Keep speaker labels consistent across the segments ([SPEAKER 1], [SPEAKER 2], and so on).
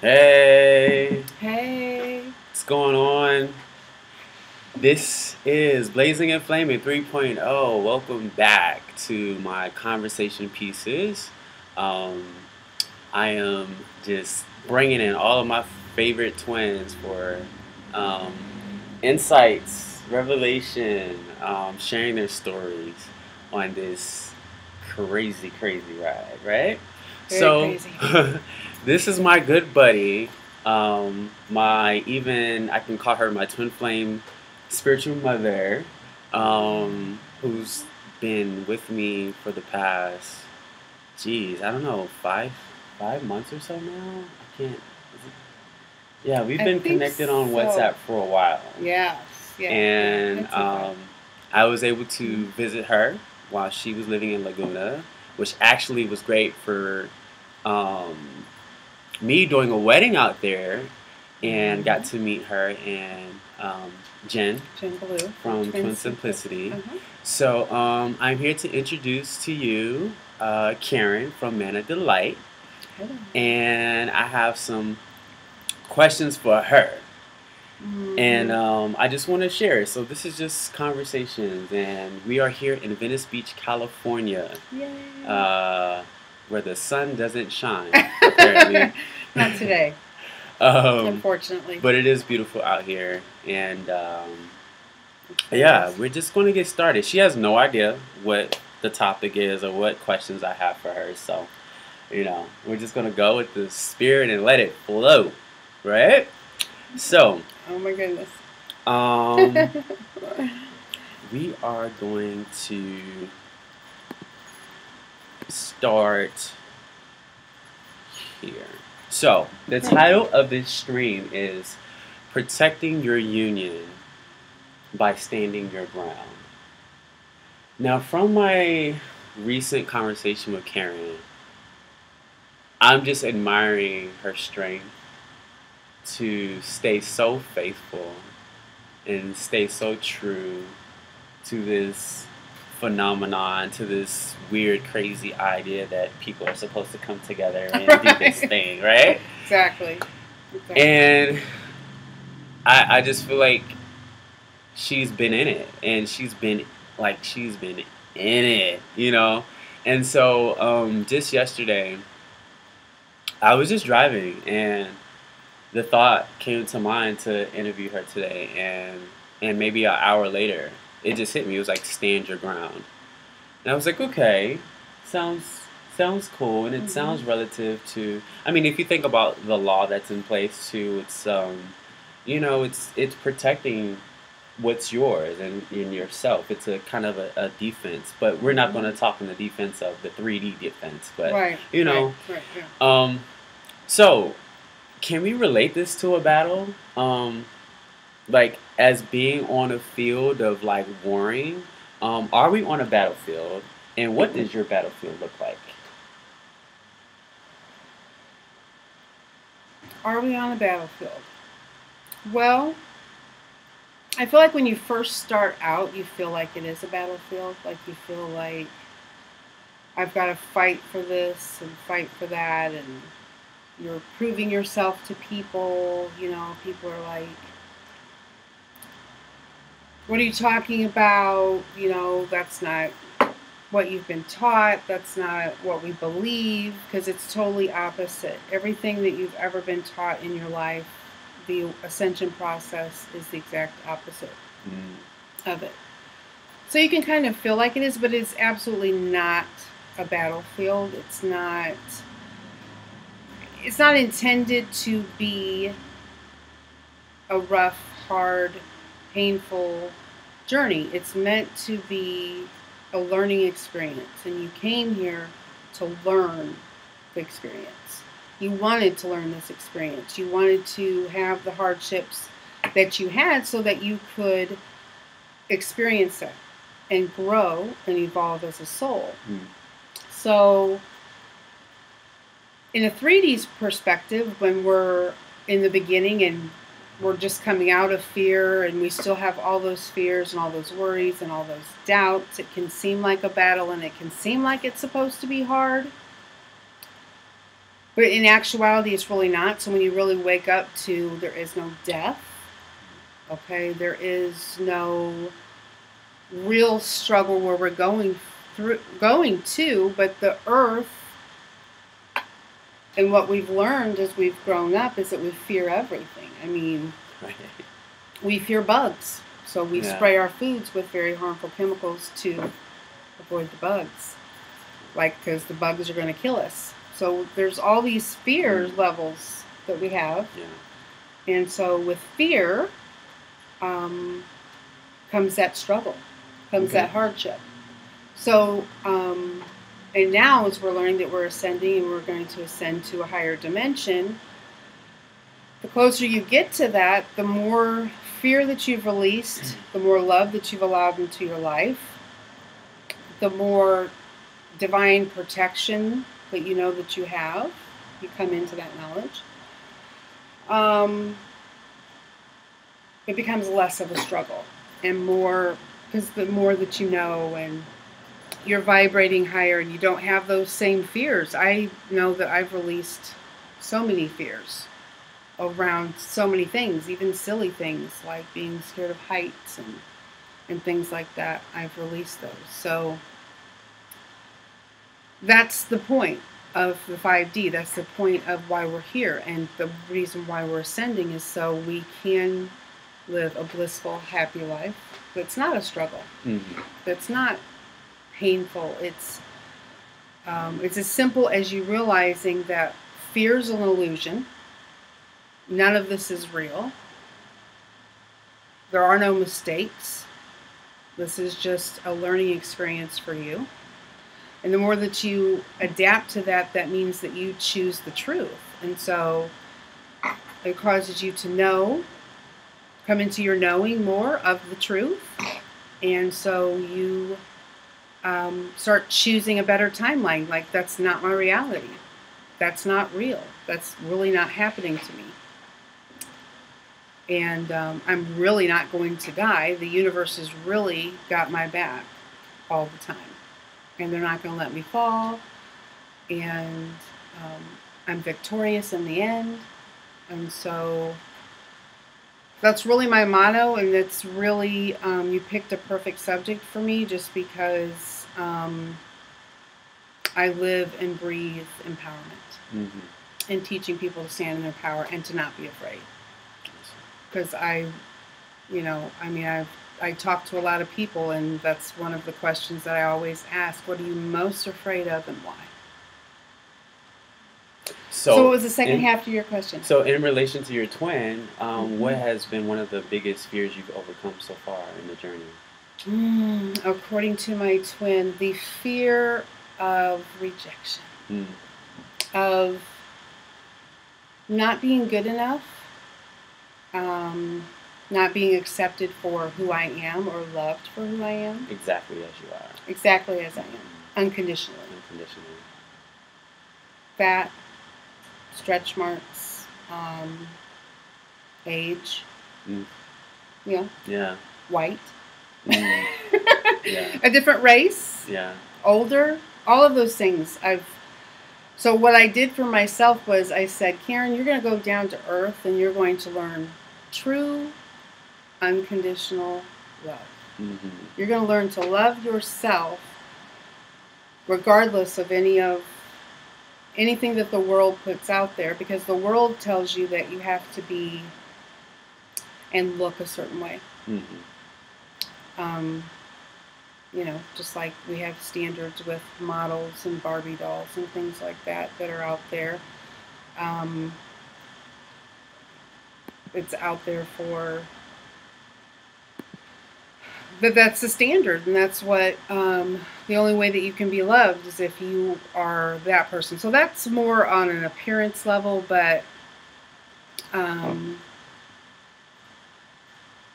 [SPEAKER 1] Hey,
[SPEAKER 2] Hey.
[SPEAKER 1] what's going on? This is Blazing and Flaming 3.0. Welcome back to my conversation pieces. Um, I am just bringing in all of my favorite twins for um, insights, revelation, sharing their stories on this crazy, crazy ride, right?
[SPEAKER 2] Very
[SPEAKER 1] So,
[SPEAKER 2] crazy.
[SPEAKER 1] this is my good buddy. I can call her my twin flame spiritual mother, who's been with me for the past, geez, I don't know, 5 months or so now. I can't. Yeah, we've
[SPEAKER 2] I
[SPEAKER 1] been
[SPEAKER 2] think
[SPEAKER 1] connected on
[SPEAKER 2] so.
[SPEAKER 1] WhatsApp for a while,
[SPEAKER 2] Yes. Yeah.
[SPEAKER 1] and
[SPEAKER 2] That's okay.
[SPEAKER 1] I was able
[SPEAKER 2] Mhm.
[SPEAKER 1] to visit her while she was living in Laguna, which actually was great for um, me doing a wedding out there, and got
[SPEAKER 2] Mhm.
[SPEAKER 1] to meet her and Jen
[SPEAKER 2] Jen Blue from
[SPEAKER 1] from
[SPEAKER 2] Twin
[SPEAKER 1] Twin
[SPEAKER 2] Simplicity.
[SPEAKER 1] Simplicity.
[SPEAKER 2] Uh-huh.
[SPEAKER 1] So I'm here to introduce to you Karen from Man of Delight,
[SPEAKER 2] Hello.
[SPEAKER 1] and I have some questions for her. And
[SPEAKER 2] Mm-hmm.
[SPEAKER 1] I just want to share. So this is just conversations, and we are here in Venice Beach, California,
[SPEAKER 2] Yay.
[SPEAKER 1] uh, where the sun doesn't shine, apparently.
[SPEAKER 2] Not today,
[SPEAKER 1] um,
[SPEAKER 2] unfortunately.
[SPEAKER 1] but it is beautiful out here, and
[SPEAKER 2] It sure
[SPEAKER 1] yeah,
[SPEAKER 2] is.
[SPEAKER 1] we're just going to get started. She has no idea what the topic is or what questions I have for her, so we're just going to go with the spirit and let it flow, right? So,
[SPEAKER 2] Oh my goodness.
[SPEAKER 1] um, we are going to start here. So, the title of this stream is Protecting Your Union by Standing Your Ground. Now, from my recent conversation with Karen, I'm just admiring her strength to stay so faithful and stay so true to this phenomenon, to this weird, crazy idea that people are supposed to come together and do this
[SPEAKER 2] Right.
[SPEAKER 1] thing, right?
[SPEAKER 2] Exactly. Exactly.
[SPEAKER 1] And I just feel like she's been in it, and she's been in it. And so just yesterday, I was just driving, and the thought came to mind to interview her today, and maybe an hour later, it just hit me. It was like stand your ground, and I was like, okay, sounds cool, and it
[SPEAKER 2] Mm-hmm.
[SPEAKER 1] sounds relative to. I mean, if you think about the law that's in place too, it's protecting what's yours and in yourself. It's a kind of a defense, but we're not going
[SPEAKER 2] Mm-hmm.
[SPEAKER 1] to talk in the defense of the 3D defense, but
[SPEAKER 2] Right.
[SPEAKER 1] you
[SPEAKER 2] Right.
[SPEAKER 1] know,
[SPEAKER 2] Right. Yeah.
[SPEAKER 1] um, so can we relate this to a battle? Like as being on a field of like warring. Are we on a battlefield? And what does your battlefield look like?
[SPEAKER 2] Are we on the battlefield? Well, I feel like when you first start out, you feel like it is a battlefield. Like you feel like I've got to fight for this and fight for that, and you're proving yourself to people. People are like, "What are you talking about?" That's not what you've been taught. That's not what we believe because it's totally opposite. Everything that you've ever been taught in your life, the ascension process is the exact opposite
[SPEAKER 1] Mm,
[SPEAKER 2] of it. So you can kind of feel like it is, but it's absolutely not a battlefield. It's not intended to be a rough, hard, painful journey. It's meant to be a learning experience, and you came here to learn the experience. You wanted to learn this experience. You wanted to have the hardships that you had so that you could experience it and grow and evolve as a soul.
[SPEAKER 1] mm,
[SPEAKER 2] So, in a 3D perspective, when we're in the beginning and we're just coming out of fear and we still have all those fears and all those worries and all those doubts, it can seem like a battle and it can seem like it's supposed to be hard. But in actuality, it's really not. So when you really wake up to there is no death, okay, there is no real struggle where we're going to, but the earth, and what we've learned as we've grown up is that we fear everything. I mean,
[SPEAKER 1] Right.
[SPEAKER 2] we fear bugs. So we
[SPEAKER 1] Yeah.
[SPEAKER 2] spray our foods with very harmful chemicals to avoid the bugs. Like, because the bugs are going to kill us. So there's all these fear levels that we have.
[SPEAKER 1] Yeah.
[SPEAKER 2] And so with fear comes that struggle, comes
[SPEAKER 1] Okay.
[SPEAKER 2] that hardship. So, and now as we're learning that we're ascending and we're going to ascend to a higher dimension, the closer you get to that, the more fear that you've released, the more love that you've allowed into your life, the more divine protection that you know that you have. You come into that knowledge. It becomes less of a struggle and more, because the more that you know and you're vibrating higher and you don't have those same fears. I know that I've released so many fears around so many things, even silly things like being scared of heights and things like that. I've released those. So that's the point of the 5D. That's the point of why we're here. And the reason why we're ascending is so we can live a blissful, happy life that's not a struggle.
[SPEAKER 1] Mm-hmm.
[SPEAKER 2] That's not painful. It's as simple as you realizing that fear is an illusion. None of this is real. There are no mistakes. This is just a learning experience for you. And the more that you adapt to that, that means that you choose the truth. And so it causes you to know, come into your knowing more of the truth. And so you start choosing a better timeline. Like, that's not my reality. That's not real. That's really not happening to me. And I'm really not going to die. The universe has really got my back all the time. And they're not going to let me fall. And I'm victorious in the end. And so that's really my motto. And it's really, you picked a perfect subject for me just because I live and breathe empowerment.
[SPEAKER 1] Mm-hmm.
[SPEAKER 2] And teaching people to stand in their power and to not be afraid. Because I talk to a lot of people, and that's one of the questions that I always ask. What are you most afraid of and why? So what was the second half to your question?
[SPEAKER 1] So in relation to your twin, what has been one of the biggest fears you've overcome so far in the journey?
[SPEAKER 2] According to my twin, the fear of rejection. Of not being good enough. Not being accepted for who I am or loved for who I am.
[SPEAKER 1] Exactly as you are.
[SPEAKER 2] Exactly as I am. Unconditionally.
[SPEAKER 1] Unconditionally.
[SPEAKER 2] Fat, stretch marks, age. Yeah.
[SPEAKER 1] Yeah.
[SPEAKER 2] White.
[SPEAKER 1] Yeah.
[SPEAKER 2] A different race.
[SPEAKER 1] Yeah.
[SPEAKER 2] Older. All of those things. So what I did for myself was I said, Karen, you're going to go down to earth and you're going to learn true, unconditional love. Mm-hmm. You're going to learn to love yourself regardless of anything that the world puts out there, because the world tells you that you have to be and look a certain way. Mm-hmm. Just like we have standards with models and Barbie dolls and things like that are out there. It's out there for that's the standard, and that's what the only way that you can be loved is if you are that person. So that's more on an appearance level, but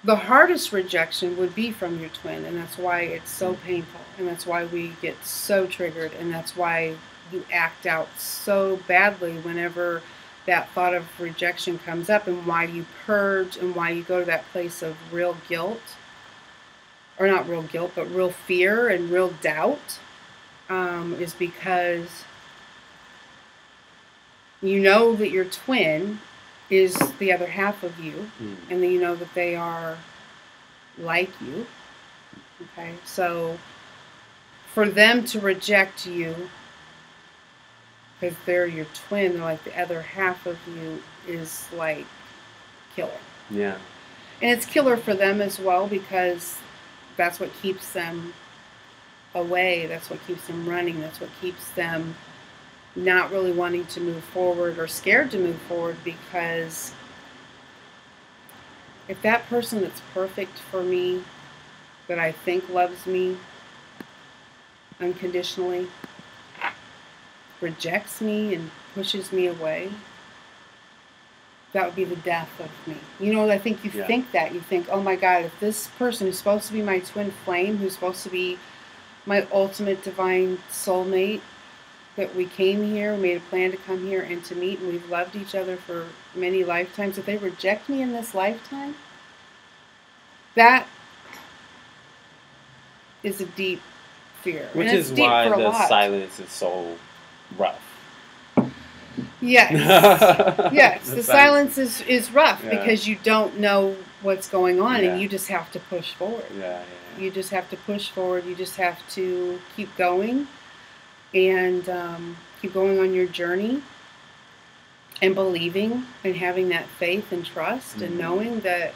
[SPEAKER 2] the hardest rejection would be from your twin, and that's why it's so painful, and that's why we get so triggered, and that's why you act out so badly whenever that thought of rejection comes up, and why you purge, and why you go to that place of real guilt, or not real guilt, but real fear and real doubt, is because You know that your twin is the other half of you, and then you know that they are like you. Okay, so for them to reject you because they're your twin, they're like the other half of you, is like killer.
[SPEAKER 1] Yeah.
[SPEAKER 2] And it's killer for them as well, because that's what keeps them away. That's what keeps them running. That's what keeps them not really wanting to move forward or scared to move forward, because if that person that's perfect for me, that I think loves me unconditionally, rejects me and pushes me away, that would be the death of me. You know, I think you think that. You think, oh my God, if this person who's supposed to be my twin flame, who's supposed to be my ultimate divine soulmate, that we came here, we made a plan to come here and to meet, and we've loved each other for many lifetimes, if they reject me in this lifetime, that is a deep fear.
[SPEAKER 1] Which is why the silence is so rough.
[SPEAKER 2] Yes. Yes. The silence is rough, because you don't know what's going on, and you just have to push forward.
[SPEAKER 1] Yeah.
[SPEAKER 2] You just have to push forward. You just have to keep going and keep going on your journey and believing and having that faith and trust and knowing that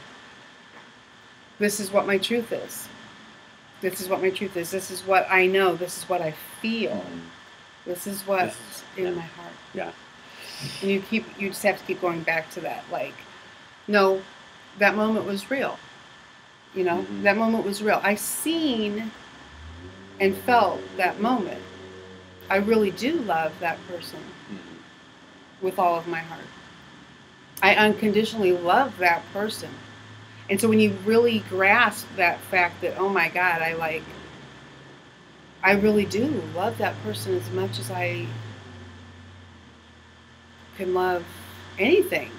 [SPEAKER 2] this is what my truth is. This is what my truth is. This is what I know. This is what I feel. This is what's in my heart.
[SPEAKER 1] Yeah.
[SPEAKER 2] And you just have to keep going back to that. Like, no, that moment was real. You know, that moment was real. I seen and felt that moment. I really do love that person with all of my heart. I unconditionally love that person. And so when you really grasp that fact that, oh my God, I really do love that person as much as I can love anything.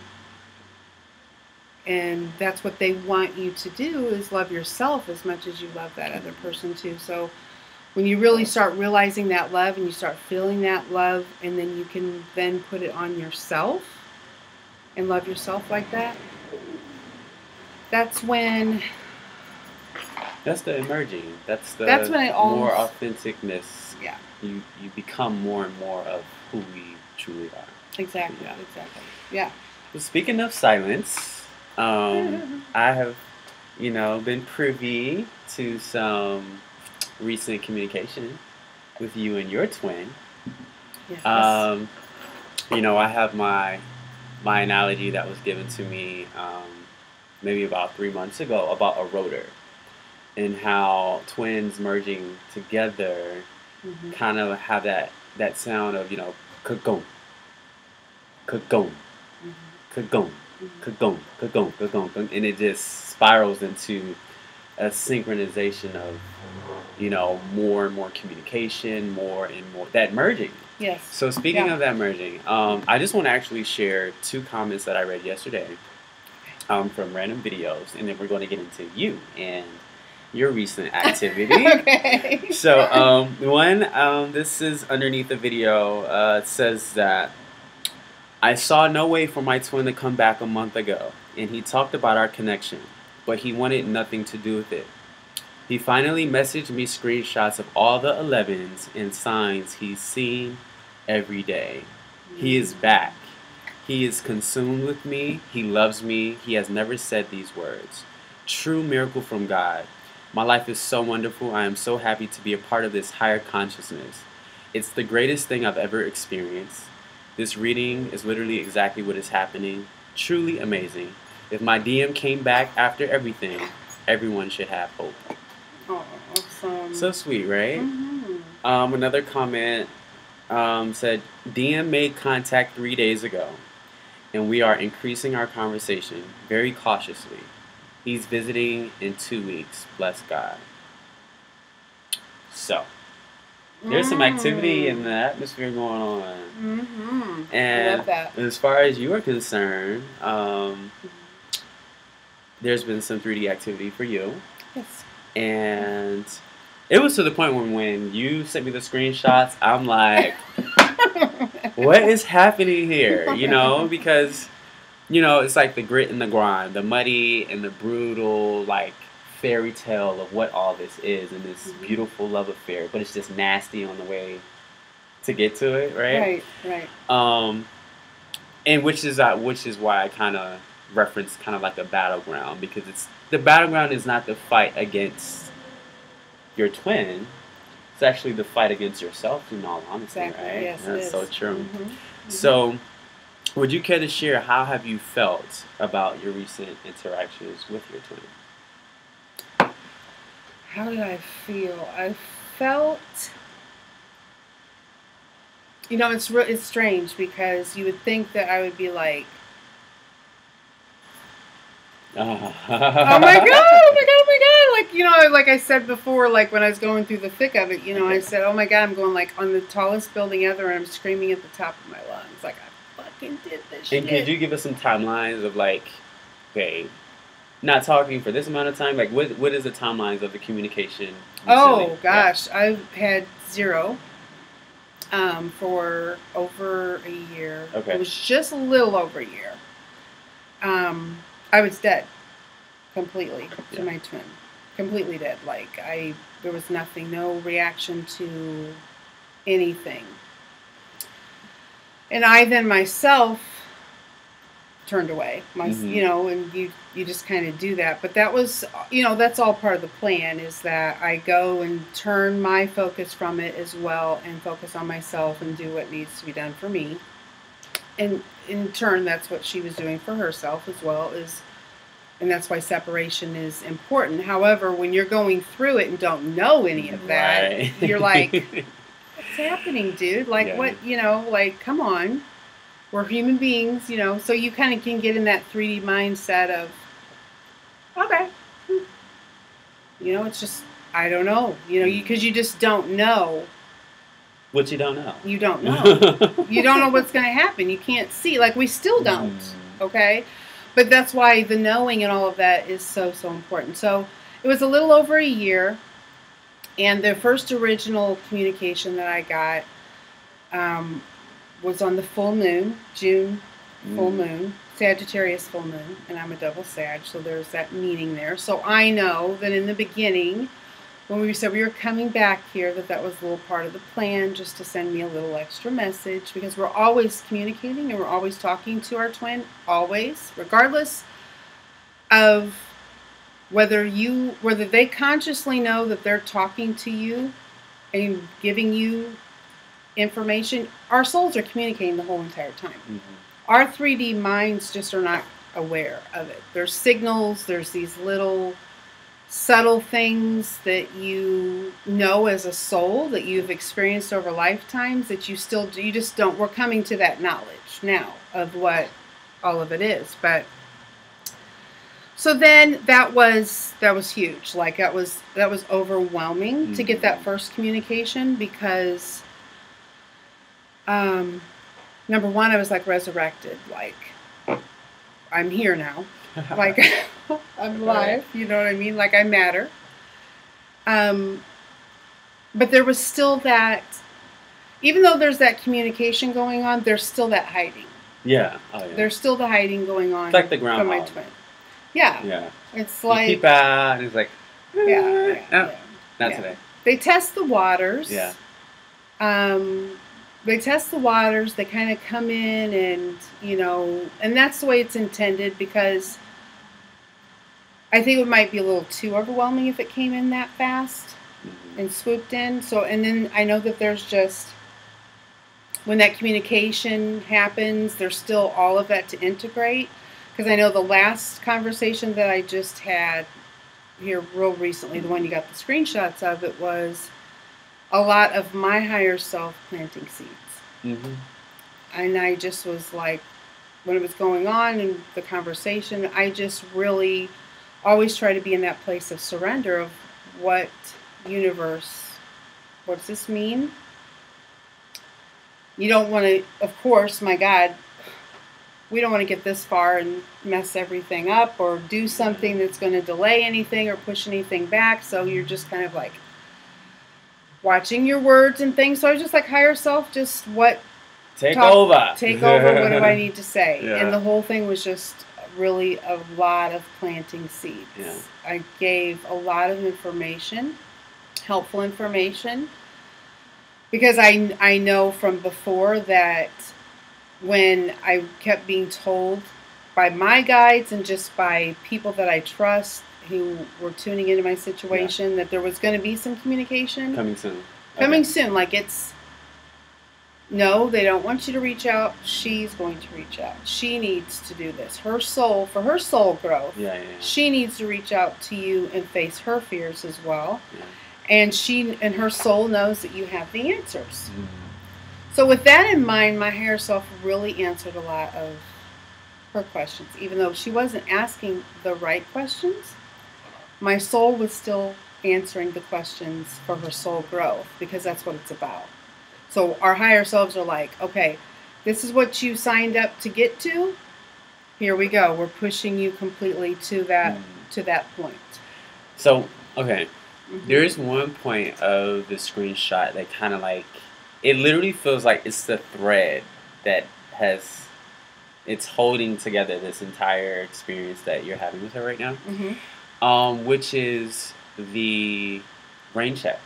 [SPEAKER 2] And that's what they want you to do, is love yourself as much as you love that other person too. So when you really start realizing that love and you start feeling that love, and then you can then put it on yourself and love yourself like that, that's when...
[SPEAKER 1] That's the emerging. That's when it more authenticness.
[SPEAKER 2] Yeah.
[SPEAKER 1] You become more and more of who we truly are.
[SPEAKER 2] Exactly. Yeah. Exactly. Yeah.
[SPEAKER 1] Well, speaking of silence, I have, been privy to some recent communication with you and your twin.
[SPEAKER 2] Yes.
[SPEAKER 1] I have my analogy that was given to me maybe about 3 months ago about a rotor, and how twins merging together kind of have that sound of, ka-gong, ka-gong, ka-gong, ka-gong, ka-gong, ka-gong, and it just spirals into a synchronization of, more and more communication, more and more, that merging.
[SPEAKER 2] Yes.
[SPEAKER 1] So speaking of that merging, I just want to actually share 2 comments that I read yesterday from random videos, and then we're going to get into you and your recent activity.
[SPEAKER 2] Okay.
[SPEAKER 1] So one, this is underneath the video. It says that I saw no way for my twin to come back a month ago, and he talked about our connection, but he wanted nothing to do with it. He finally messaged me screenshots of all the 11s and signs he's seen every day. He is back. He is consumed with me. He loves me. He has never said these words. True miracle from God. My life is so wonderful. I am so happy to be a part of this higher consciousness. It's the greatest thing I've ever experienced. This reading is literally exactly what is happening. Truly amazing. If my DM came back after everything, everyone should have hope.
[SPEAKER 2] Oh, awesome.
[SPEAKER 1] So sweet, right? Another comment said, DM made contact 3 days ago, and we are increasing our conversation very cautiously. He's visiting in 2 weeks. Bless God. So, there's some activity in the atmosphere going on. And
[SPEAKER 2] I love that.
[SPEAKER 1] As far as you are concerned, there's been some 3D activity for you.
[SPEAKER 2] Yes.
[SPEAKER 1] And it was to the point when you sent me the screenshots, I'm like, what is happening here? You know, because, you know, it's like the grit and the grind, the muddy and the brutal, like, fairy tale of what all this is and this beautiful love affair, but it's just nasty on the way to get to it, right?
[SPEAKER 2] Right.
[SPEAKER 1] And which is why I kind of reference kind of like a battleground, because it's the battleground is not the fight against your twin. It's actually the fight against yourself, in all honesty,
[SPEAKER 2] Exactly.
[SPEAKER 1] right?
[SPEAKER 2] Yes,
[SPEAKER 1] That's
[SPEAKER 2] it
[SPEAKER 1] so
[SPEAKER 2] is.
[SPEAKER 1] true.
[SPEAKER 2] Mm-hmm.
[SPEAKER 1] So, would you care to share how have you felt about your recent interactions with your twin?
[SPEAKER 2] How did I feel? I felt, you know, it's strange because you would think that I would be like, oh my god, like, you know, like I said before, like when I was going through the thick of it, you know, I said, oh my god, I'm going like on the tallest building ever, and I'm screaming at the top of my lungs, like I fucking did this shit.
[SPEAKER 1] And could you give us some timelines of like, okay, not talking for this amount of time, like what is the timelines of the communication?
[SPEAKER 2] Oh gosh, yeah. I've had 0 for over a year.
[SPEAKER 1] Okay.
[SPEAKER 2] It was just a little over a year. I was dead completely to my twin. Completely dead. Like there was nothing, no reaction to anything. And I then myself turned away. You know, and you just kind of do that. But that was, you know, that's all part of the plan, is that I go and turn my focus from it as well and focus on myself and do what needs to be done for me. And in turn, that's what she was doing for herself as well, and that's why separation is important. However, when you're going through it and don't know any of that, you're like, what's happening, dude? Like, what, you know, like, come on. We're human beings, you know, so you kind of can get in that 3D mindset of, okay. You know, it's just, I don't know, you know, because you just don't know.
[SPEAKER 1] What you don't know.
[SPEAKER 2] You don't know. You don't know what's going to happen. You can't see. Like, we still don't. Okay? But that's why the knowing and all of that is so, so important. So it was a little over a year. And the first original communication that I got was on the full moon, June full moon, Sagittarius full moon. And I'm a double Sag, so there's that meaning there. So I know that in the beginning, when we said we were coming back here, that was a little part of the plan, just to send me a little extra message, because we're always communicating and we're always talking to our twin, always, regardless of whether they consciously know that they're talking to you and giving you information. Our souls are communicating the whole entire time. Our 3D minds just are not aware of it. There's signals, there's these little subtle things that you know as a soul that you've experienced over lifetimes that you just don't. We're coming to that knowledge now of what all of it is. But so then that was huge. Like that was overwhelming to get that first communication, because number one, I was like resurrected, like I'm here now. Like, I'm alive, you know what I mean? Like, I matter. But there was still that, even though there's that communication going on, there's still that hiding.
[SPEAKER 1] Yeah. Oh, yeah.
[SPEAKER 2] There's still the hiding going on.
[SPEAKER 1] It's like the groundhog.
[SPEAKER 2] From my twin. Yeah.
[SPEAKER 1] Yeah.
[SPEAKER 2] It's like.
[SPEAKER 1] You keep out, and it's like,
[SPEAKER 2] yeah.
[SPEAKER 1] Not today.
[SPEAKER 2] They test the waters.
[SPEAKER 1] Yeah.
[SPEAKER 2] They test the waters. They kind of come in and, you know, and that's the way it's intended, because I think it might be a little too overwhelming if it came in that fast and swooped in. So, and then I know that there's just, when that communication happens, there's still all of that to integrate. Because I know the last conversation that I just had here real recently, the one you got the screenshots of, it was a lot of my higher self planting seeds. And I just was like, when it was going on in the conversation, I just really always try to be in that place of surrender of what universe, what does this mean? You don't want to, of course, my God, we don't want to get this far and mess everything up or do something that's going to delay anything or push anything back. So you're just kind of like watching your words and things. So I was just like, higher self, just what
[SPEAKER 1] Take over.
[SPEAKER 2] What do I need to say?
[SPEAKER 1] Yeah.
[SPEAKER 2] And the whole thing was just really a lot of planting seeds.
[SPEAKER 1] Yeah.
[SPEAKER 2] I gave a lot of information, helpful information, because I know from before that when I kept being told by my guides and just by people that I trust who were tuning into my situation that there was going to be some communication.
[SPEAKER 1] Coming soon.
[SPEAKER 2] Coming soon. Like no, they don't want you to reach out. She's going to reach out. She needs to do this. For her soul growth, she needs to reach out to you and face her fears as well. Yeah. And her soul knows that you have the answers. Mm-hmm. So with that in mind, my higher self really answered a lot of her questions. Even though she wasn't asking the right questions, my soul was still answering the questions for her soul growth, because that's what it's about. So our higher selves are like, okay, this is what you signed up to get to. Here we go. We're pushing you completely to that point.
[SPEAKER 1] So, okay. Mm-hmm. There's one point of the screenshot that kind of like, it literally feels like it's the thread that it's holding together this entire experience that you're having with her right now. Mm-hmm. Which is the rain check.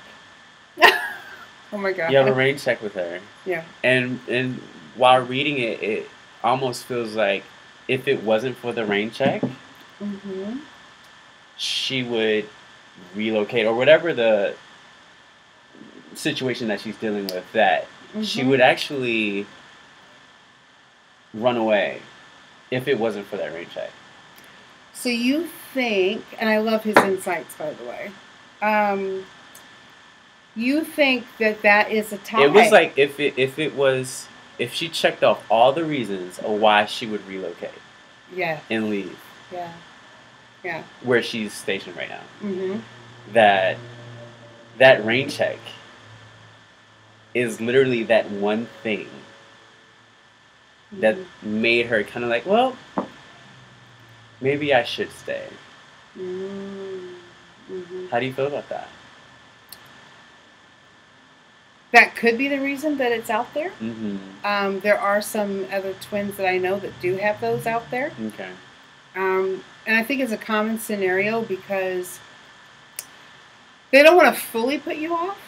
[SPEAKER 2] Oh my God.
[SPEAKER 1] You have a rain check with her.
[SPEAKER 2] Yeah.
[SPEAKER 1] And while reading it, it almost feels like if it wasn't for the rain check, mm-hmm. she would relocate, or whatever the situation that she's dealing with, that mm-hmm. she would actually run away if it wasn't for that rain check.
[SPEAKER 2] So you think, and I love his insights, by the way, you think that is a tie.
[SPEAKER 1] It was like if she checked off all the reasons of why she would relocate.
[SPEAKER 2] Yeah.
[SPEAKER 1] And leave.
[SPEAKER 2] Yeah. Yeah. Where
[SPEAKER 1] she's stationed right now.
[SPEAKER 2] Mm-hmm.
[SPEAKER 1] That rain check is literally that one thing that mm-hmm. made her kind of like, well, maybe I should stay. Mm-hmm. How do you feel about that?
[SPEAKER 2] That could be the reason that it's out there.
[SPEAKER 1] Mm-hmm.
[SPEAKER 2] There are some other twins that I know that do have those out there.
[SPEAKER 1] Okay.
[SPEAKER 2] And I think it's a common scenario because they don't want to fully put you off.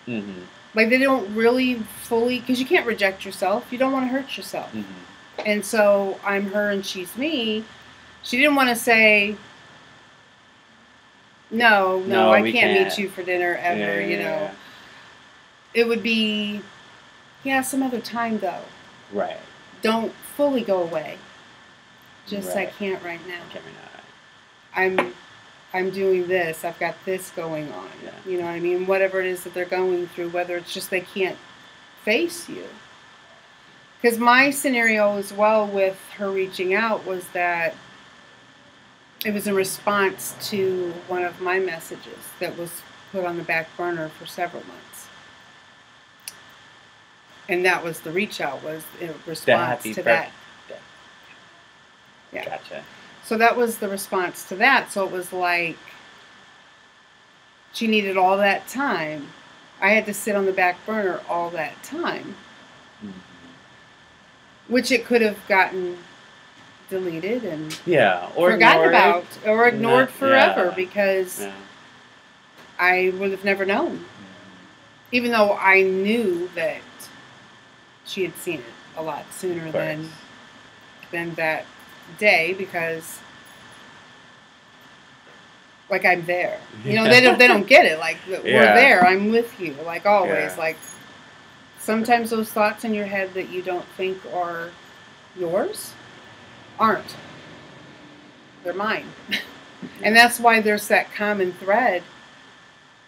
[SPEAKER 1] Mm-hmm.
[SPEAKER 2] Like they don't really fully, because you can't reject yourself. You don't want to hurt yourself.
[SPEAKER 1] Mm-hmm.
[SPEAKER 2] And so I'm her and she's me. She didn't want to say, no, I can't meet you for dinner ever,
[SPEAKER 1] Yeah.
[SPEAKER 2] It would be, some other time though.
[SPEAKER 1] Right.
[SPEAKER 2] Don't fully go away. Just
[SPEAKER 1] right.
[SPEAKER 2] I can't right now.
[SPEAKER 1] Can't right now.
[SPEAKER 2] I'm doing this. I've got this going on.
[SPEAKER 1] Yeah.
[SPEAKER 2] You know what I mean? Whatever it is that they're going through, whether it's just they can't face you. Because my scenario as well with her reaching out was that it was a response to one of my messages that was put on the back burner for several months. And that was the reach out, was in response to that. Yeah.
[SPEAKER 1] Gotcha.
[SPEAKER 2] So that was the response to that. So it was like she needed all that time. I had to sit on the back burner all that time. Mm-hmm. Which it could have gotten deleted and
[SPEAKER 1] or
[SPEAKER 2] forgotten
[SPEAKER 1] ignored.
[SPEAKER 2] about or ignored forever because I would have never known. Even though I knew that she had seen it a lot sooner than that day, because like I'm there. You know, they don't get it. Like we're there. I'm with you. Like always.
[SPEAKER 1] Yeah.
[SPEAKER 2] Like sometimes those thoughts in your head that you don't think are yours aren't. They're mine. And that's why there's that common thread.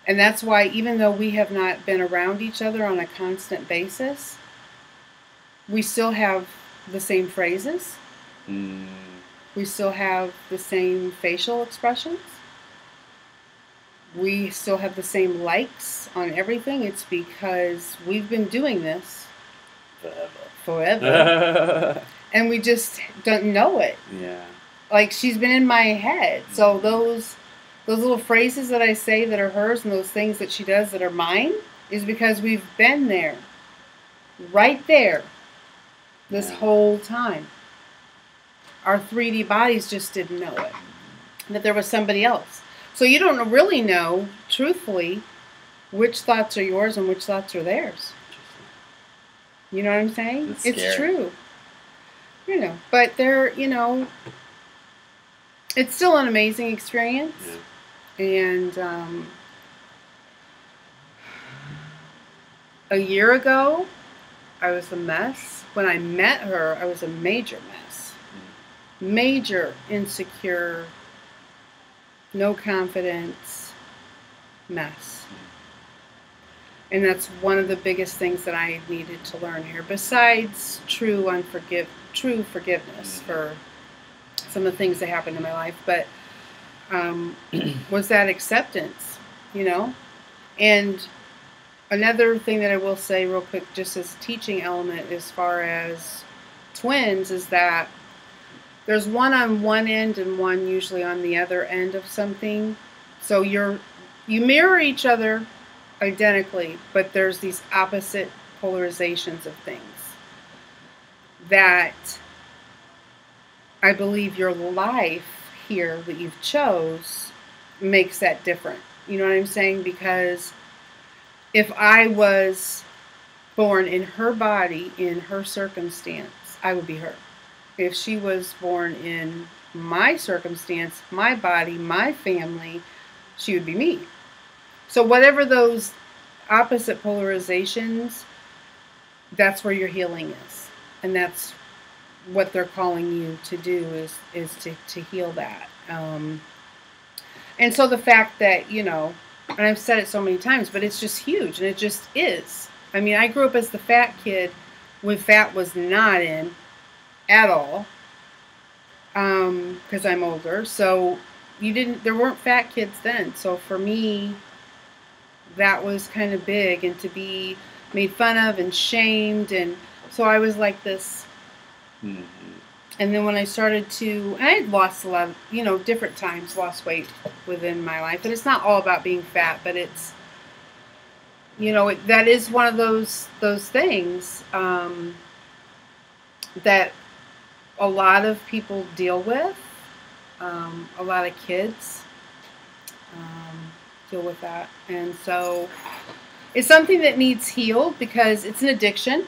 [SPEAKER 2] And that's why even though we have not been around each other on a constant basis, we still have the same phrases.
[SPEAKER 1] Mm.
[SPEAKER 2] We still have the same facial expressions. We still have the same likes on everything. It's because we've been doing this forever. And we just don't know it.
[SPEAKER 1] Yeah.
[SPEAKER 2] Like she's been in my head. So those little phrases that I say that are hers and those things that she does that are mine is because we've been there. Right there. this
[SPEAKER 1] Yeah.
[SPEAKER 2] whole time. Our 3D bodies just didn't know it, that there was somebody else. So you don't really know, truthfully, which thoughts are yours and which thoughts are theirs. You know what I'm saying?
[SPEAKER 1] That's
[SPEAKER 2] It's
[SPEAKER 1] scary.
[SPEAKER 2] true. You know, but they're, you know, it's still an amazing experience.
[SPEAKER 1] Yeah.
[SPEAKER 2] And a year ago, I was a mess. When I met her, I was a major mess. Major insecure, no confidence mess. And that's one of the biggest things that I needed to learn here, besides true forgiveness for some of the things that happened in my life. But was that acceptance, you know? And another thing that I will say real quick, just as a teaching element as far as twins, is that there's one on one end and one usually on the other end of something. So you mirror each other identically, but there's these opposite polarizations of things that I believe your life here that you've chose makes that different. You know what I'm saying? Because if I was born in her body, in her circumstance, I would be her. If she was born in my circumstance, my body, my family, she would be me. So whatever those opposite polarizations, that's where your healing is. And that's what they're calling you to do is to heal that. And so the fact that, you know, and I've said it so many times, but it's just huge, and it just is. I mean, I grew up as the fat kid when fat was not in at all, because I'm older. So there weren't fat kids then. So for me, that was kind of big, and to be made fun of and shamed, and so I was like this.
[SPEAKER 1] Mm-hmm.
[SPEAKER 2] And then when I started to, and I had lost a lot of, you know, different times, lost weight within my life. And it's not all about being fat, but it's, you know, that is one of those things that a lot of people deal with. A lot of kids deal with that. And so it's something that needs healed because it's an addiction.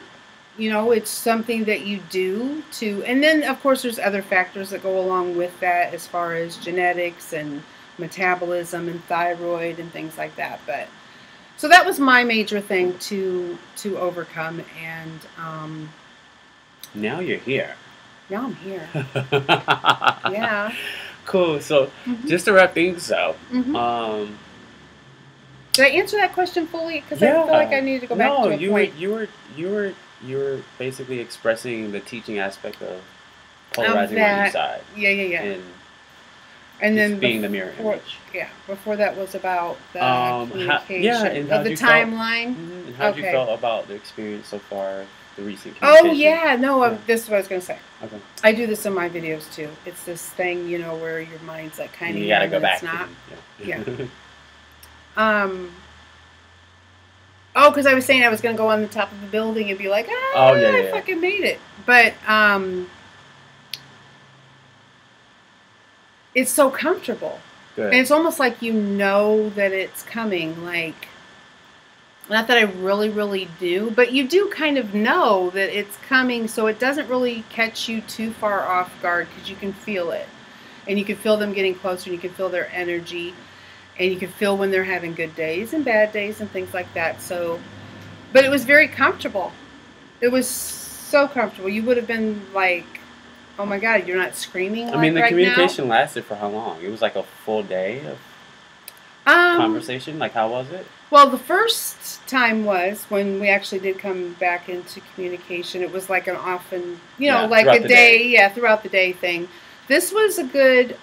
[SPEAKER 2] You know, it's something that you do to, and then of course there's other factors that go along with that as far as genetics and metabolism and thyroid and things like that. But so that was my major thing to overcome, and
[SPEAKER 1] now you're here.
[SPEAKER 2] now I'm here. Yeah.
[SPEAKER 1] Cool. So just to wrap things up,
[SPEAKER 2] Mm-hmm. Did I answer that question fully? Because I
[SPEAKER 1] yeah,
[SPEAKER 2] feel like I need to go back to a point.
[SPEAKER 1] You were basically expressing the teaching aspect of polarizing on each side.
[SPEAKER 2] Yeah.
[SPEAKER 1] And
[SPEAKER 2] then
[SPEAKER 1] being the mirror image.
[SPEAKER 2] Yeah, before that was about the communication
[SPEAKER 1] and
[SPEAKER 2] of the timeline.
[SPEAKER 1] And how did you feel about the experience so far, the recent
[SPEAKER 2] Oh
[SPEAKER 1] communication?
[SPEAKER 2] yeah, no,
[SPEAKER 1] Yeah.
[SPEAKER 2] this is what I was gonna say.
[SPEAKER 1] Okay.
[SPEAKER 2] I do this in my videos too. It's this thing, you know, where your mind's like kind of
[SPEAKER 1] You gotta go back.
[SPEAKER 2] It's not.
[SPEAKER 1] Yeah.
[SPEAKER 2] Oh, because I was saying I was gonna go on the top of the building and be like, I fucking made it. But it's so comfortable.
[SPEAKER 1] Good.
[SPEAKER 2] And it's almost like you know that it's coming. Like, not that I really, really do, but you do kind of know that it's coming, so it doesn't really catch you too far off guard because you can feel it. And you can feel them getting closer, and you can feel their energy, and you can feel when they're having good days and bad days and things like that. So, but it was very comfortable. It was so comfortable. You would have been like, oh my God, you're not screaming.
[SPEAKER 1] I mean, the
[SPEAKER 2] right
[SPEAKER 1] communication lasted for how long? It was like a full day of conversation? Like, how was it?
[SPEAKER 2] Well, the first time was when we actually did come back into communication. It was like an often, you know, like a day, throughout the day thing. This was a good,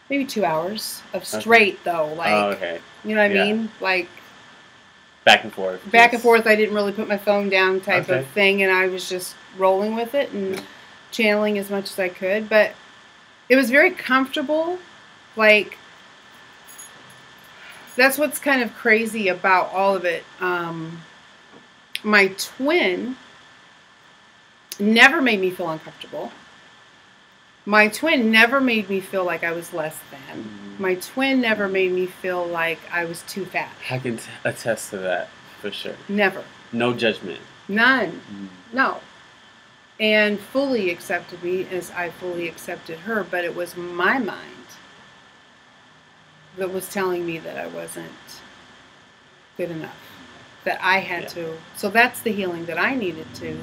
[SPEAKER 2] maybe 2 hours of straight, though. Like, you know what I mean? Like,
[SPEAKER 1] back and forth.
[SPEAKER 2] Back and forth. I didn't really put my phone down type of thing, and I was just rolling with it and channeling as much as I could. But it was very comfortable. Like, that's what's kind of crazy about all of it. My twin never made me feel uncomfortable. My twin never made me feel like I was less than. My twin never made me feel like I was too fat.
[SPEAKER 1] I can attest to that for sure.
[SPEAKER 2] Never.
[SPEAKER 1] No judgment.
[SPEAKER 2] None. No. And fully accepted me as I fully accepted her, but it was my mind that was telling me that I wasn't good enough, that I had to. So that's the healing that I needed to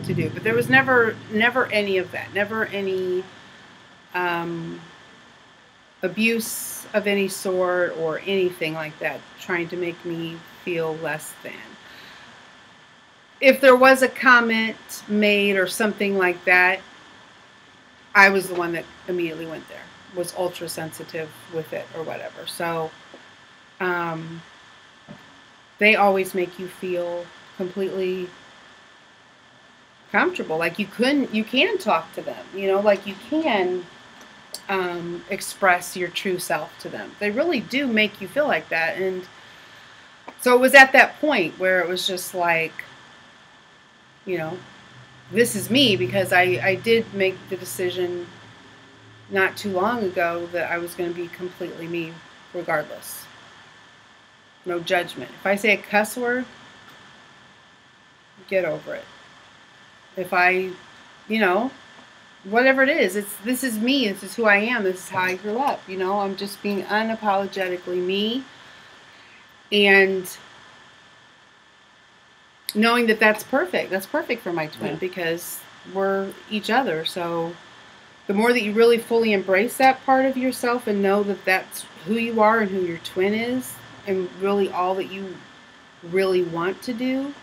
[SPEAKER 2] do. But there was never any of that, never any abuse of any sort or anything like that, trying to make me feel less than. If there was a comment made or something like that, I was the one that immediately went there, was ultra sensitive with it or whatever. So they always make you feel completely comfortable. Like you can talk to them, like you can express your true self to them. They really do make you feel like that. And so it was at that point where it was just like, this is me, because I did make the decision not too long ago that I was going to be completely me regardless. No judgment. If I say a cuss word, get over it. If I, whatever it is, this is me. This is who I am. This is how I grew up. I'm just being unapologetically me. And knowing that that's perfect. That's perfect for my twin, because we're each other. So the more that you really fully embrace that part of yourself and know that that's who you are and who your twin is, and really all that you really want to do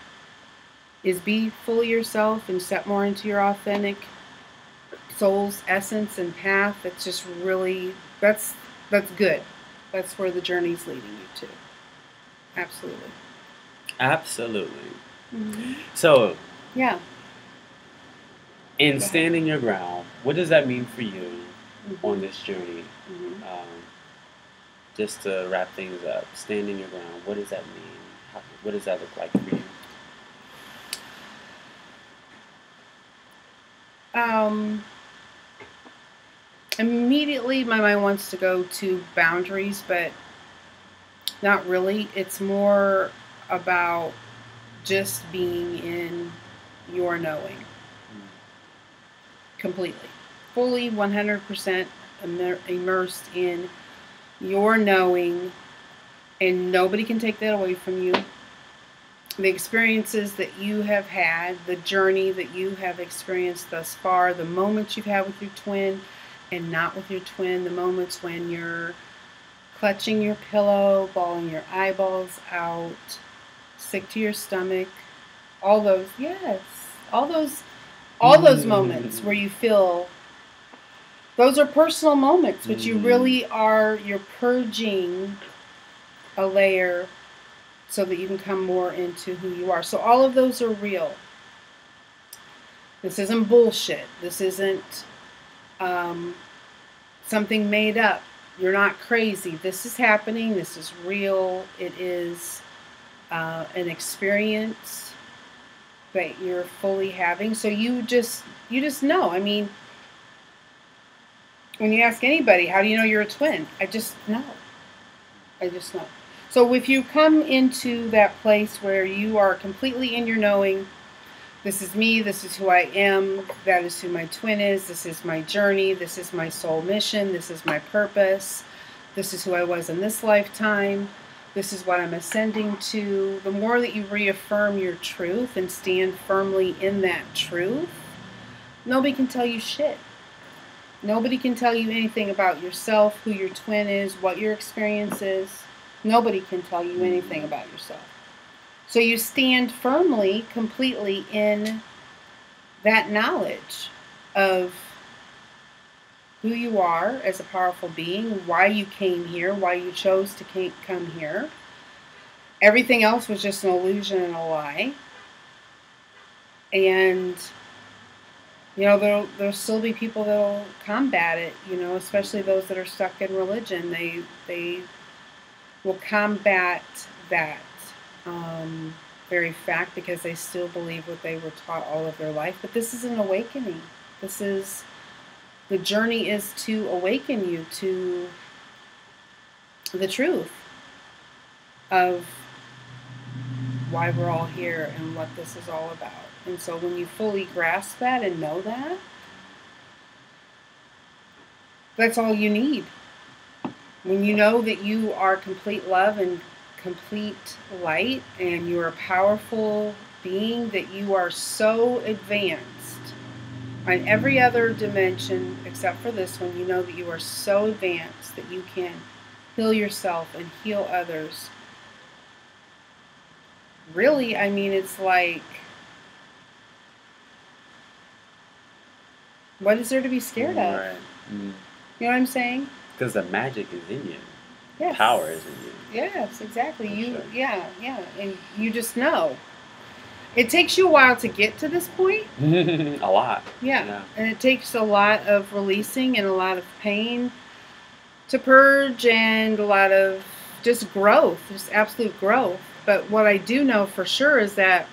[SPEAKER 2] is be fully yourself and step more into your authentic soul's essence and path. It's just really, that's good. That's where the journey's leading you to. Absolutely.
[SPEAKER 1] Absolutely.
[SPEAKER 2] Mm-hmm.
[SPEAKER 1] So,
[SPEAKER 2] yeah.
[SPEAKER 1] In standing your ground, what does that mean for you on this journey? Just to wrap things up, standing your ground, what does that mean? What does that look like for you?
[SPEAKER 2] Immediately my mind wants to go to boundaries, but not really. It's more about just being in your knowing. Completely. Fully 100% immersed in your knowing, and nobody can take that away from you. The experiences that you have had, the journey that you have experienced thus far, the moments you've had with your twin and not with your twin, the moments when you're clutching your pillow, bawling your eyeballs out, sick to your stomach, all those moments where you feel, those are personal moments, but you really are, you're purging a layer so that you can come more into who you are. So all of those are real. This isn't bullshit. This isn't something made up. You're not crazy. This is happening. This is real. It is an experience that you're fully having. So you just know. I mean, when you ask anybody, how do you know you're a twin? I just know. I just know. So if you come into that place where you are completely in your knowing, this is me, this is who I am, that is who my twin is, this is my journey, this is my soul mission, this is my purpose, this is who I was in this lifetime, this is what I'm ascending to. The more that you reaffirm your truth and stand firmly in that truth, nobody can tell you shit. Nobody can tell you anything about yourself, who your twin is, what your experience is. Nobody can tell you anything about yourself. So you stand firmly, completely in that knowledge of who you are as a powerful being, why you came here, why you chose to come here. Everything else was just an illusion and a lie. And there'll still be people that'll combat it, especially those that are stuck in religion. They will combat that. very fact because they still believe what they were taught all of their life. But this is an awakening. The journey is to awaken you to the truth of why we're all here and what this is all about. And so when you fully grasp that and know that, that's all you need. When you know that you are complete love and complete light and you're a powerful being, that you are so advanced on every other dimension except for this one, you know that you are so advanced that you can heal yourself and heal others. Really, I mean, it's like, what is there to be scared of?
[SPEAKER 1] Right. Mm.
[SPEAKER 2] You know what I'm saying?
[SPEAKER 1] Because the magic is in you.
[SPEAKER 2] Yes.
[SPEAKER 1] Power is in you.
[SPEAKER 2] Yes, exactly.
[SPEAKER 1] For sure.
[SPEAKER 2] Yeah, and you just know. It takes you a while to get to this point.
[SPEAKER 1] A lot.
[SPEAKER 2] Yeah, and it takes a lot of releasing and a lot of pain to purge and a lot of just growth, just absolute growth. But what I do know for sure is that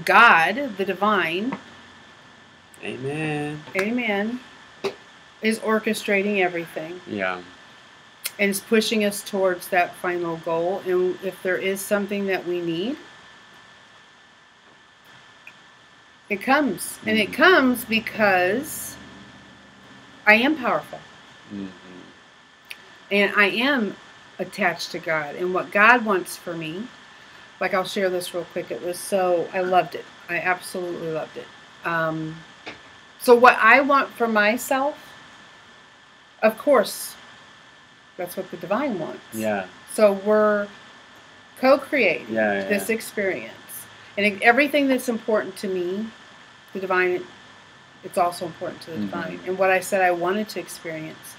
[SPEAKER 2] God, the divine,
[SPEAKER 1] Amen,
[SPEAKER 2] is orchestrating everything.
[SPEAKER 1] Yeah.
[SPEAKER 2] And is pushing us towards that final goal. And if there is something that we need, it comes. Mm-hmm. And it comes because I am powerful. Mm-hmm. And I am attached to God. And what God wants for me, like I'll share this real quick. I loved it. I absolutely loved it. So what I want for myself, of course, that's what the divine wants.
[SPEAKER 1] Yeah.
[SPEAKER 2] So we're co-creating this experience. And everything that's important to me, the divine, it's also important to the divine. And what I said I wanted to experience.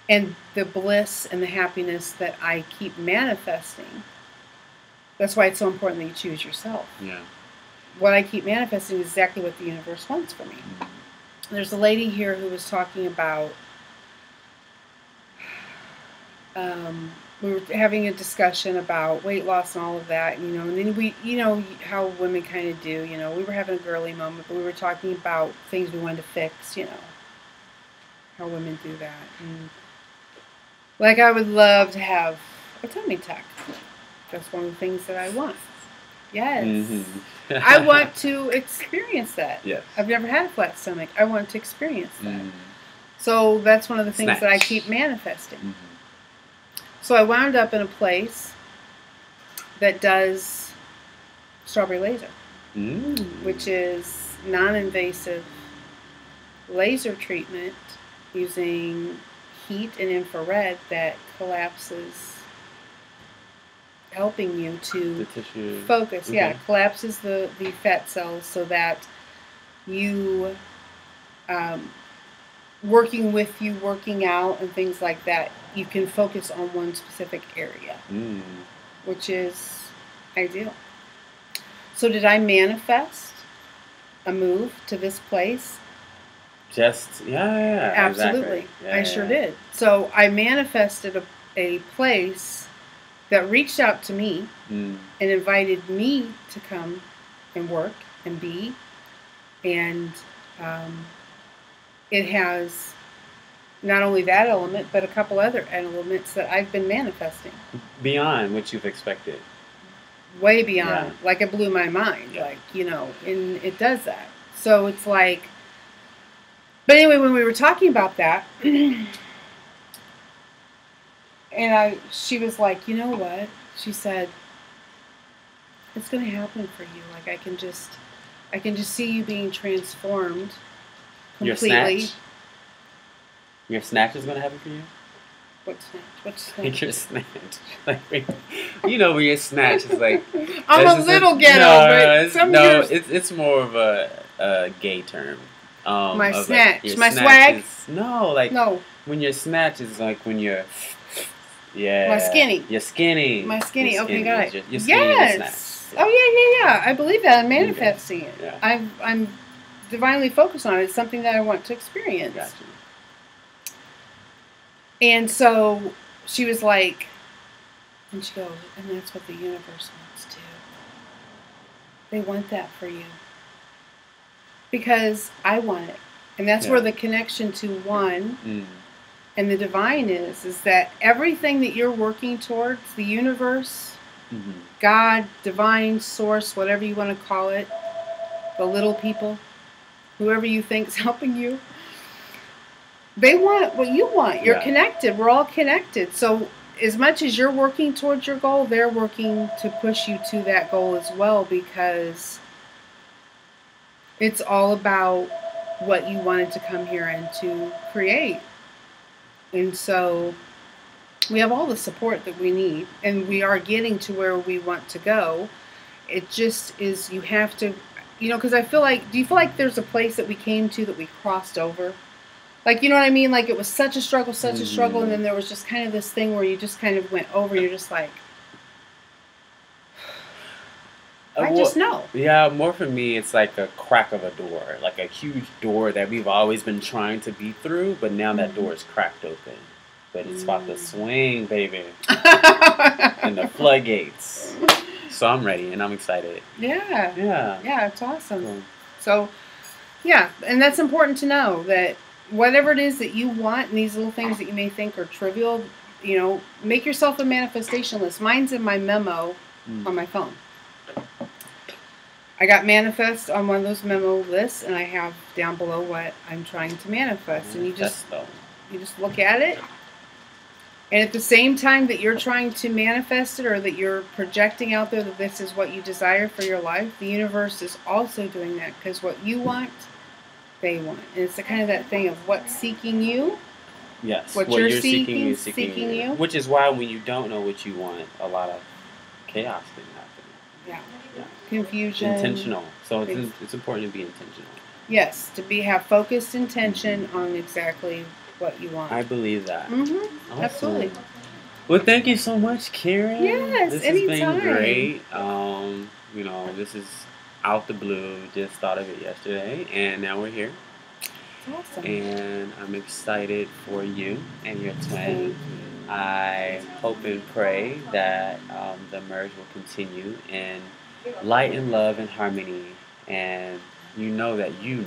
[SPEAKER 2] And the bliss and the happiness that I keep manifesting. That's why it's so important that you choose yourself. Yeah. What I keep manifesting is exactly what the universe wants for me. There's a lady here who was talking about, we were having a discussion about weight loss and all of that, and then we, how women kind of do, we were having a girly moment, but we were talking about things we wanted to fix, how women do that. And like, I would love to have a tummy tuck. That's one of the things that I want. Yes. Mm-hmm. I want to experience that. Yes. I've never had a flat stomach. I want to experience that. Mm-hmm. So that's one of the things that I keep manifesting. Mm-hmm. So I wound up in a place that does strawberry laser, which is non-invasive laser treatment using heat and infrared that collapses, helping you to focus. Okay. Yeah, collapses the fat cells so that you, working out and things like that, you can focus on one specific area, which is ideal. So did I manifest a move to this place?
[SPEAKER 1] Absolutely.
[SPEAKER 2] Exactly. I sure did. So I manifested a place that reached out to me and invited me to come and work and be. And it has not only that element, but a couple other elements that I've been manifesting.
[SPEAKER 1] Beyond what you've expected.
[SPEAKER 2] Way beyond. Yeah. Like, it blew my mind. Yeah. And it does that. So it's like, but anyway, when we were talking about that, and she was like, you know what? She said, it's going to happen for you. Like, I can just see you being transformed completely.
[SPEAKER 1] Your snatch is going to happen for you?
[SPEAKER 2] What snatch? What's snatch?
[SPEAKER 1] Your snatch. Like, where your snatch is like...
[SPEAKER 2] I'm a little ghetto, but
[SPEAKER 1] it's more of a gay term.
[SPEAKER 2] My snatch. My swag?
[SPEAKER 1] No. When your snatch is like when you're... Yeah.
[SPEAKER 2] My skinny.
[SPEAKER 1] You're skinny.
[SPEAKER 2] My skinny. Okay, got it.
[SPEAKER 1] You're skinny.
[SPEAKER 2] Yes. Oh, yeah. I believe that. I'm manifesting it.
[SPEAKER 1] Yeah.
[SPEAKER 2] I'm divinely focused on it. It's something that I want to experience.
[SPEAKER 1] Gotcha.
[SPEAKER 2] And so she was like, and she goes, and that's what the universe wants too. They want that for you. Because I want it. And that's where the connection to one and the divine is that everything that you're working towards, the universe, God, divine source, whatever you want to call it, the little people, whoever you think's helping you, they want what you want. You're connected. We're all connected. So as much as you're working towards your goal, they're working to push you to that goal as well, because it's all about what you wanted to come here and to create. And so we have all the support that we need, and we are getting to where we want to go. It just is, you have to, because I feel like, do you feel like there's a place that we came to that we crossed over? Like, you know what I mean? Like, it was such a struggle, and then there was just kind of this thing where you just kind of went over, you're just like, I just know.
[SPEAKER 1] Yeah, more for me, it's like a crack of a door, like a huge door that we've always been trying to be through, but now that door is cracked open. But it's about to swing, baby, and the floodgates. So I'm ready, and I'm excited.
[SPEAKER 2] Yeah, it's awesome. So, yeah, and that's important to know, that whatever it is that you want, and these little things that you may think are trivial, make yourself a manifestation list. Mine's in my memo on my phone. I got manifest on one of those memo lists, and I have down below what I'm trying to manifest. And you just look at it, and at the same time that you're trying to manifest it, or that you're projecting out there that this is what you desire for your life, the universe is also doing that, because what you want, they want. And it's kind of that thing of what's seeking you.
[SPEAKER 1] Yes.
[SPEAKER 2] What you're seeking is seeking you.
[SPEAKER 1] Which is why when you don't know what you want, a lot of chaos can happen.
[SPEAKER 2] Yeah. Confusion.
[SPEAKER 1] Intentional. So it's important to be intentional.
[SPEAKER 2] Yes, to have focused intention on exactly what you want.
[SPEAKER 1] I believe that.
[SPEAKER 2] Awesome. Absolutely.
[SPEAKER 1] Well, thank you so much, Karen.
[SPEAKER 2] Yes,
[SPEAKER 1] this
[SPEAKER 2] anytime.
[SPEAKER 1] Has been great. This is out the blue. Just thought of it yesterday, and now we're here.
[SPEAKER 2] It's awesome.
[SPEAKER 1] And I'm excited for you and your twin. I hope and pray that the merge will continue in light and love and harmony, and you know that your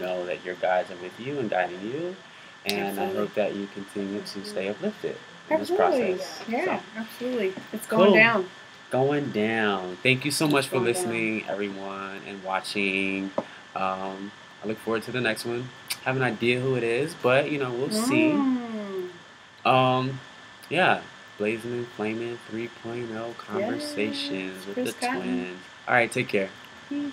[SPEAKER 1] guides are with you and guiding you, and I hope that you continue to stay uplifted in this process.
[SPEAKER 2] Yeah, absolutely. It's going down.
[SPEAKER 1] Going down. Thank you so much for listening, everyone, and watching. I look forward to the next one. Have an idea who it is, but we'll see. Blazing and Flaming 3.0 conversations with the twins. All right, take care.
[SPEAKER 2] Peace.